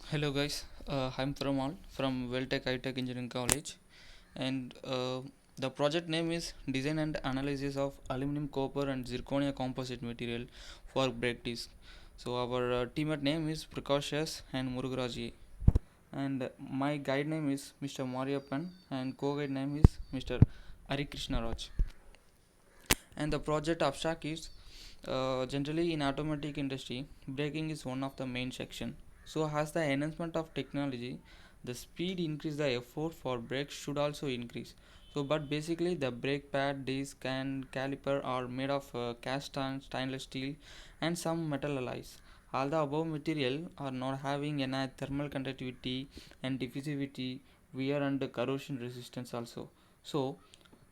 Hello guys, I'm Thramal from Welltech iTech Engineering College, and the project name is Design and Analysis of Aluminum, Copper and Zirconia Composite Material for Brake Disc. So our teammate name is Precocious and Murugaraji, and my guide name is Mr. Mariappan, and co-guide name is Mr. Ari Krishna Raj. And the project abstract is generally in automotive industry, braking is one of the main section. So as the enhancement of technology, the speed increase, the effort for brakes should also increase. So but basically the brake pad, disc and caliper are made of cast iron, stainless steel and some metal alloys. All the above material are not having any thermal conductivity and diffusivity, wear and corrosion resistance also. So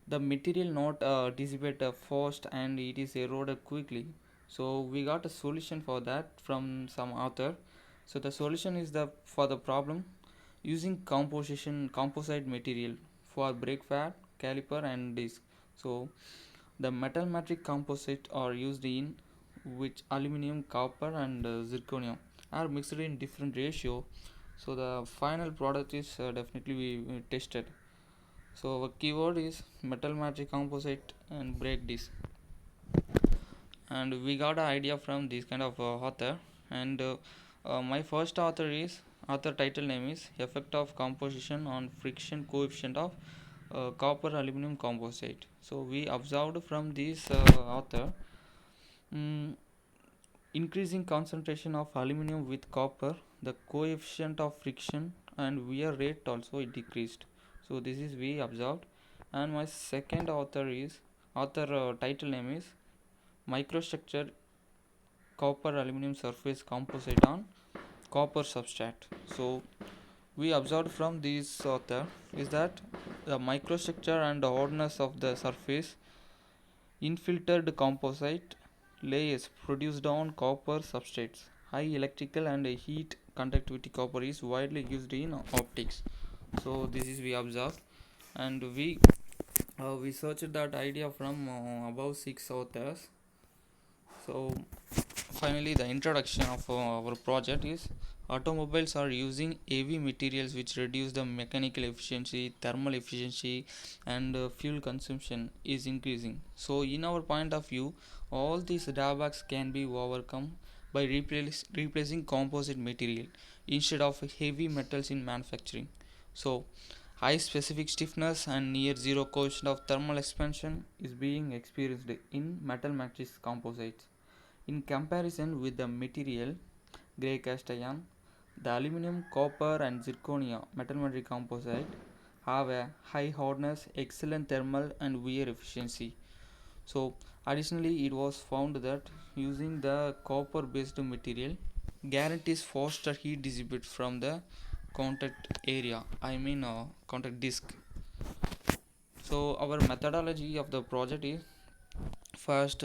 the material not dissipate fast and it is eroded quickly. So we got a solution for that from some author. So the solution is the for the problem using composite material for brake pad, caliper and disc. So the metal matrix composite are used in which aluminum, copper and zirconium are mixed in different ratio. So the final product is definitely we tested. So our keyword is metal magic composite and brake disc, and we got an idea from this kind of author. And my first author is author title name is effect of composition on friction coefficient of copper aluminum composite. So we observed from this author, mm, increasing concentration of aluminum with copper, the coefficient of friction and wear rate also it decreased. So this is we observed. And my second author is author title name is microstructure copper aluminum surface composite on copper substrate. So we observed from this author is that the microstructure and the hardness of the surface infiltrated composite layers produced on copper substrates. High electrical and heat conductivity copper is widely used in optics. So this is we observed, and we searched that idea from above six authors. So finally, the introduction of our project is automobiles are using heavy materials which reduce the mechanical efficiency, thermal efficiency, and fuel consumption is increasing. So, in our point of view, all these drawbacks can be overcome by replacing composite material instead of heavy metals in manufacturing. So, high specific stiffness and near zero coefficient of thermal expansion is being experienced in metal matrix composites. In comparison with the material grey cast iron, the aluminum, copper, and zirconia metal matrix composite have a high hardness, excellent thermal and wear efficiency. So, additionally, it was found that using the copper based material guarantees faster heat dissipate from the contact area, contact disk. So, our methodology of the project is first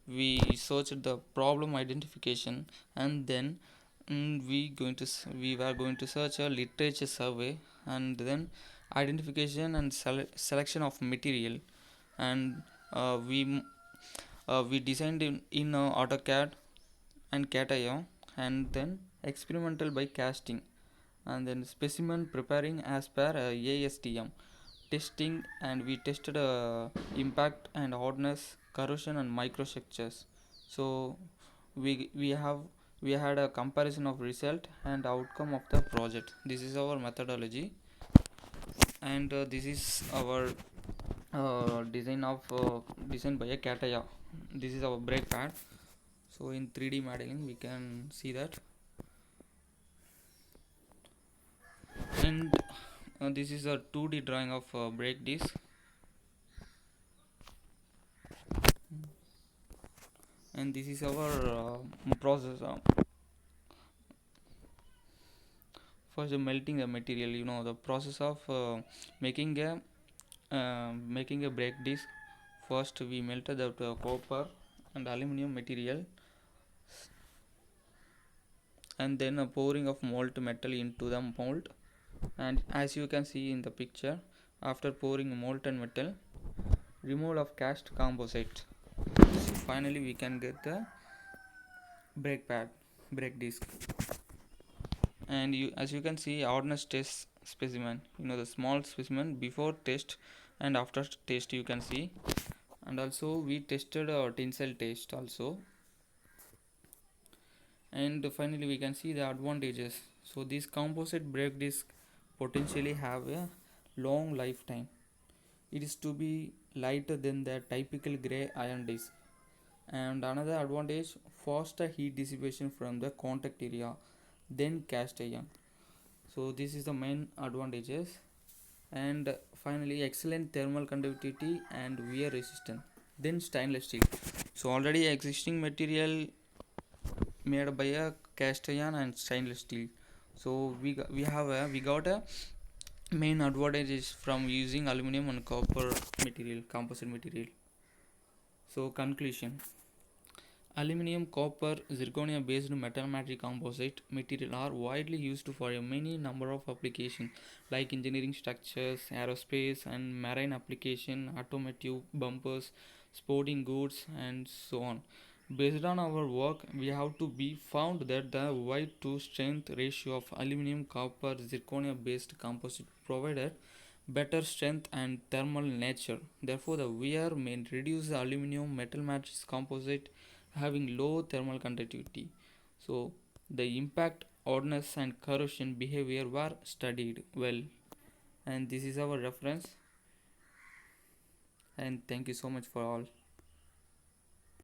we searched the problem identification, and then we were going to search a literature survey, and then identification and selection of material, and we designed in AutoCAD and CATIA, and then experimental by casting, and then specimen preparing as per ASTM testing, and we tested impact and hardness, corrosion and microstructures. So we have we had a comparison of result and outcome of the project. This is our methodology, and this is our design by a CATIA. This is our brake pad. So in 3D modeling we can see that, and this is a 2D drawing of brake disc, and this is our process for the melting the material. The process of making a brake disc. First we melted the copper and aluminum material, and then a pouring of molten metal into the mold. And as you can see in the picture, after pouring molten metal, removal of cast composite, finally we can get the brake pad, brake disc. And you, as you can see, hardness test specimen, the small specimen before test and after test you can see. And also we tested a tensile test also. And finally we can see the advantages. So this composite brake disc potentially have a long lifetime. It is to be lighter than the typical gray iron disc. And another advantage, faster heat dissipation from the contact area than cast iron. So this is the main advantages. And finally, excellent thermal conductivity and wear resistance. Then stainless steel. So already existing material made by a cast iron and stainless steel. So we got a main advantages from using aluminum and copper material, composite material. So conclusion, aluminum, copper, zirconia based metal matrix composite material are widely used for a many number of applications like engineering structures, aerospace and marine application, automotive, bumpers, sporting goods and so on. Based on our work, we have to be found that the weight to strength ratio of aluminum, copper, zirconia based composite provided better strength and thermal nature. Therefore, the wear may reduce the aluminum metal matrix composite having low thermal conductivity. So, the impact, hardness, and corrosion behavior were studied well. And this is our reference. And thank you so much for all.